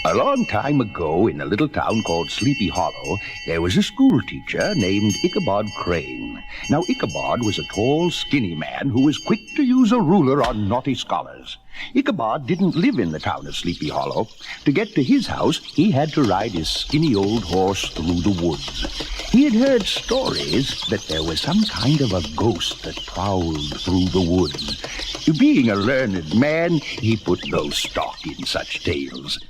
A long time ago, in a little town called Sleepy Hollow, there was a school teacher named Ichabod Crane. Now, Ichabod was a tall, skinny man who was quick to use a ruler on naughty scholars. Ichabod didn't live in the town of Sleepy Hollow. To get to his house, he had to ride his skinny old horse through the woods. He had heard stories that there was some kind of a ghost that prowled through the woods. Being a learned man, he put no stock in such tales.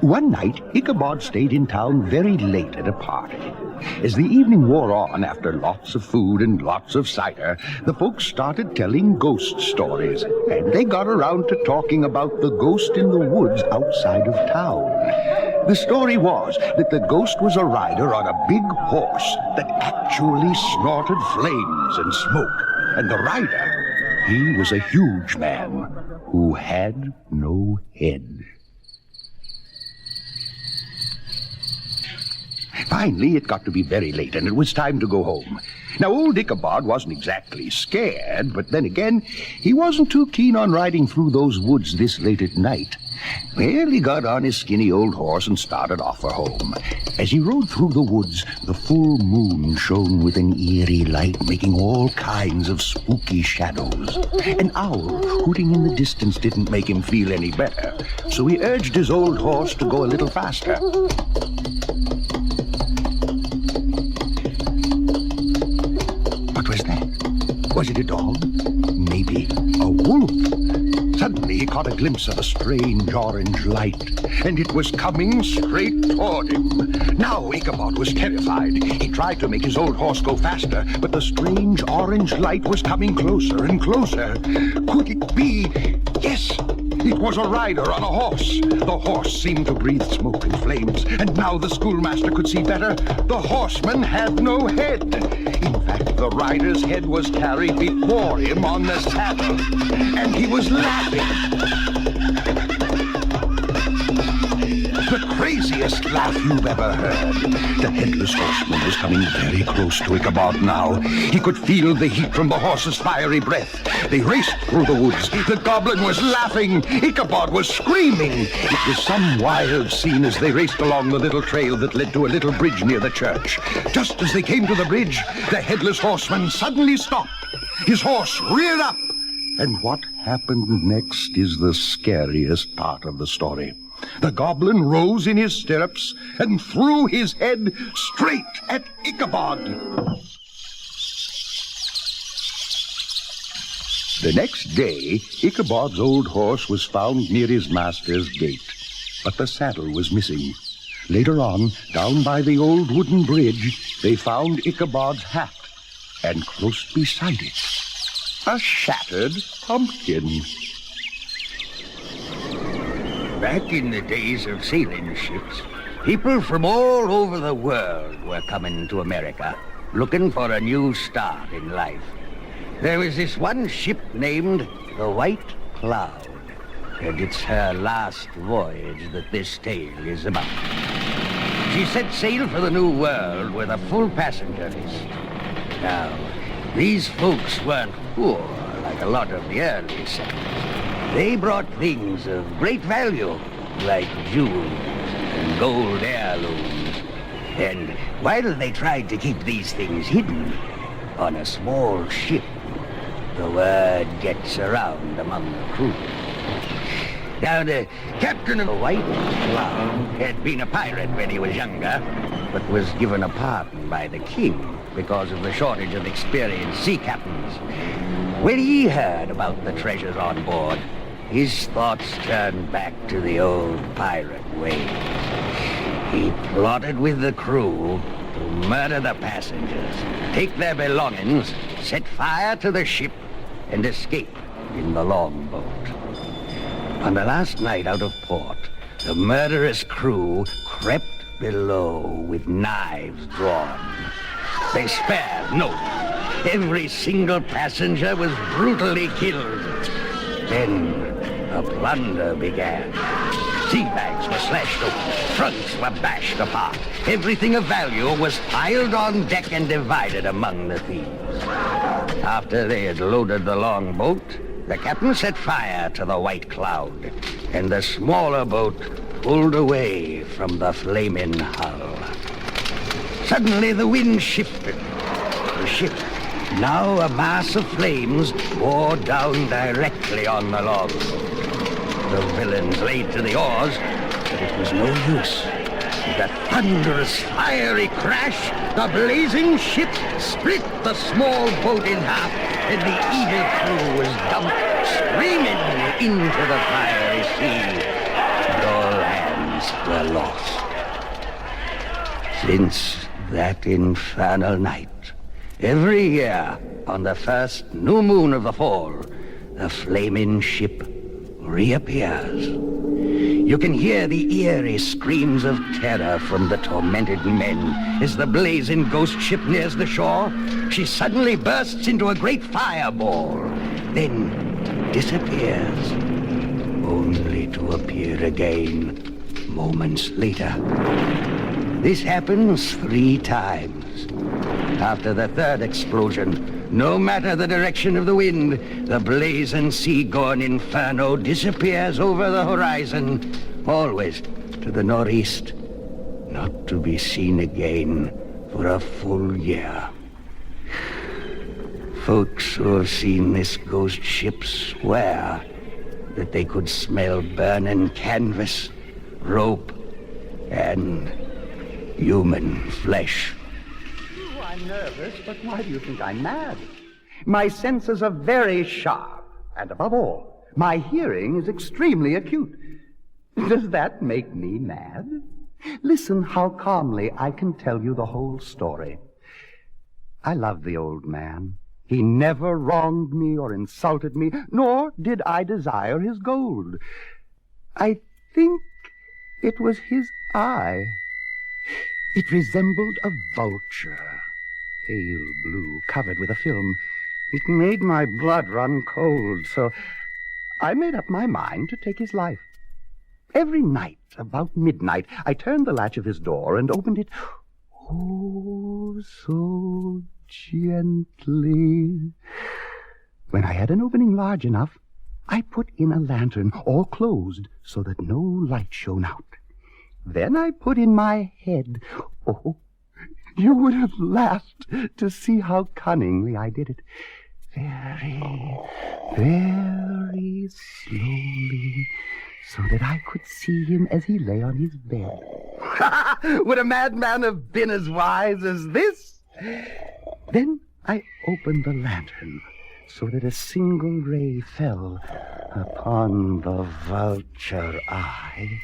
One night, Ichabod stayed in town very late at a party. As the evening wore on, after lots of food and lots of cider, the folks started telling ghost stories, and they got around to talking about the ghost in the woods outside of town. The story was that the ghost was a rider on a big horse that actually snorted flames and smoke, and the rider, he was a huge man who had no head. Finally, it got to be very late, and it was time to go home. Now, old Ichabod wasn't exactly scared, but then again, he wasn't too keen on riding through those woods this late at night. Well, he got on his skinny old horse and started off for home. As he rode through the woods, the full moon shone with an eerie light, making all kinds of spooky shadows. An owl hooting in the distance didn't make him feel any better, so he urged his old horse to go a little faster. Was it a dog? Maybe a wolf? Suddenly he caught a glimpse of a strange orange light, and it was coming straight toward him. Now Ichabod was terrified. He tried to make his old horse go faster, but the strange orange light was coming closer and closer. Could it be? Yes! It was a rider on a horse. The horse seemed to breathe smoke and flames, and now the schoolmaster could see better. The horseman had no head. In fact, the rider's head was carried before him on the saddle, and he was laughing. The craziest laugh you've ever heard. The headless horseman was coming very close to Ichabod now. He could feel the heat from the horse's fiery breath. They raced through the woods. The goblin was laughing. Ichabod was screaming. It was some wild scene as they raced along the little trail that led to a little bridge near the church. Just as they came to the bridge, the headless horseman suddenly stopped. His horse reared up. And what happened next is the scariest part of the story. The goblin rose in his stirrups and threw his head straight at Ichabod. The next day, Ichabod's old horse was found near his master's gate, but the saddle was missing. Later on, down by the old wooden bridge, they found Ichabod's hat, and close beside it, a shattered pumpkin. Back in the days of sailing ships, people from all over the world were coming to America, looking for a new start in life. There was this one ship named the White Cloud, and it's her last voyage that this tale is about. She set sail for the New World with a full passenger list. Now, these folks weren't poor like a lot of the early settlers. They brought things of great value, like jewels and gold heirlooms. And while they tried to keep these things hidden, on a small ship, the word gets around among the crew. Now, the captain of the White Cloud had been a pirate when he was younger, but was given a pardon by the king because of the shortage of experienced sea captains. When he heard about the treasures on board, his thoughts turned back to the old pirate ways. He plotted with the crew to murder the passengers, take their belongings, set fire to the ship, and escape in the longboat. On the last night out of port, the murderous crew crept below with knives drawn. They spared no one. Every single passenger was brutally killed. Then the plunder began. Sea bags were slashed open. Trunks were bashed apart. Everything of value was piled on deck and divided among the thieves. After they had loaded the longboat, the captain set fire to the White Cloud, and the smaller boat pulled away from the flaming hull. Suddenly the wind shifted. The ship, now a mass of flames, bore down directly on the logs. The villains laid to the oars, but it was no use. With a thunderous, fiery crash, the blazing ship split the small boat in half, and the evil crew was dumped screaming into the fiery sea, and all hands were lost. Since that infernal night, every year, on the first new moon of the fall, the flaming ship reappears. You can hear the eerie screams of terror from the tormented men as the blazing ghost ship nears the shore. She suddenly bursts into a great fireball, then disappears, only to appear again moments later. This happens 3 times. After the third explosion, no matter the direction of the wind, the blazing sea-going inferno disappears over the horizon, always to the northeast, not to be seen again for a full year. Folks who have seen this ghost ship swear that they could smell burning canvas, rope, and human flesh. I'm nervous, but why do you think I'm mad? My senses are very sharp, and above all, my hearing is extremely acute. Does that make me mad? Listen how calmly I can tell you the whole story. I love the old man. He never wronged me or insulted me, nor did I desire his gold. I think it was his eye. It resembled a vulture, pale blue, covered with a film. It made my blood run cold, so I made up my mind to take his life. Every night, about midnight, I turned the latch of his door and opened it, oh, so gently. When I had an opening large enough, I put in a lantern, all closed, so that no light shone out. Then I put in my head. Oh, you would have laughed to see how cunningly I did it. Very, very slowly, so that I could see him as he lay on his bed. Would a madman have been as wise as this? Then I opened the lantern, so that a single ray fell upon the vulture eye.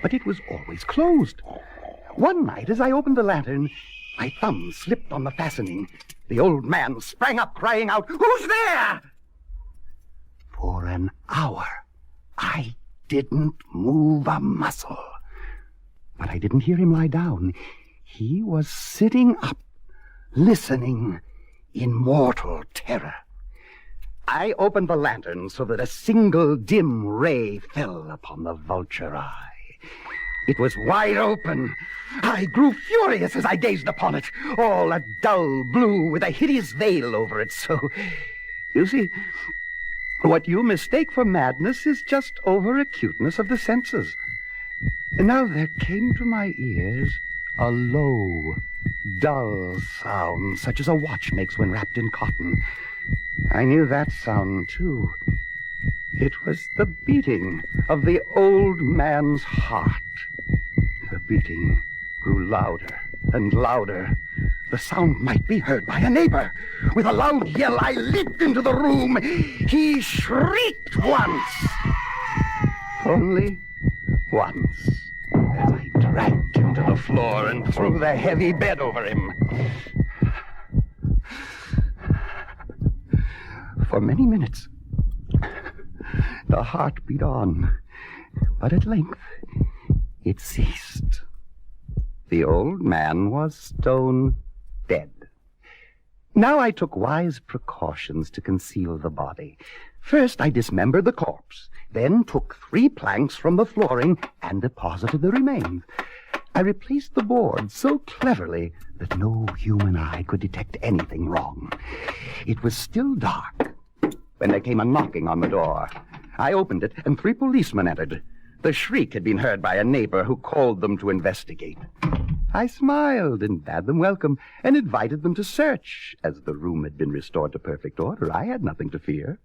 But it was always closed. One night, as I opened the lantern, my thumb slipped on the fastening. The old man sprang up, crying out, "Who's there?" For an hour, I didn't move a muscle. But I didn't hear him lie down. He was sitting up, listening in mortal terror. I opened the lantern so that a single dim ray fell upon the vulture eye. It was wide open. I grew furious as I gazed upon it, all a dull blue with a hideous veil over it. So, you see, what you mistake for madness is just over-acuteness of the senses. And now there came to my ears a low, dull sound, such as a watch makes when wrapped in cotton. I knew that sound, too. It was the beating of the old man's heart. The beating grew louder and louder. The sound might be heard by a neighbor. With a loud yell, I leaped into the room. He shrieked once. Only once. As I dragged him to the floor and threw the heavy bed over him. For many minutes, the heart beat on, but at length it ceased. The old man was stone dead. Now I took wise precautions to conceal the body. First, I dismembered the corpse, then took 3 planks from the flooring and deposited the remains. I replaced the boards so cleverly that no human eye could detect anything wrong. It was still dark when there came a knocking on the door. I opened it, and 3 policemen entered. The shriek had been heard by a neighbor who called them to investigate. I smiled and bade them welcome and invited them to search. As the room had been restored to perfect order, I had nothing to fear.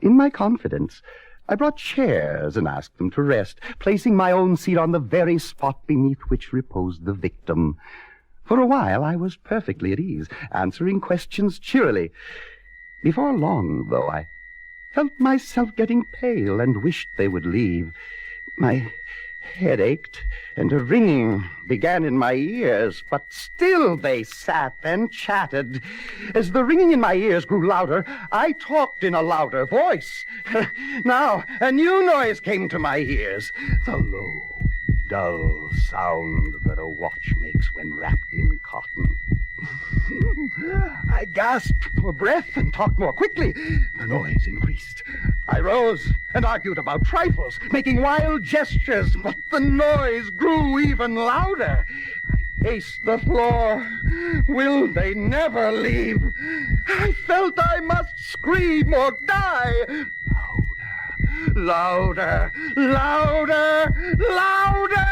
In my confidence, I brought chairs and asked them to rest, placing my own seat on the very spot beneath which reposed the victim. For a while, I was perfectly at ease, answering questions cheerily. Before long, though, I felt myself getting pale and wished they would leave. My head ached, and a ringing began in my ears, but still they sat and chatted. As the ringing in my ears grew louder, I talked in a louder voice. Now, a new noise came to my ears, the low, dull sound that a watch makes when wrapped in cotton. I gasped for breath and talked more quickly. The noise increased. I rose and argued about trifles, making wild gestures, but the noise grew even louder. I paced the floor. Will they never leave? I felt I must scream or die. Louder, louder, louder!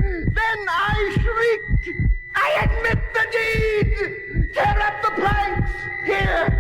Then I shrieked. I admit the deed! Tear up the planks! Here,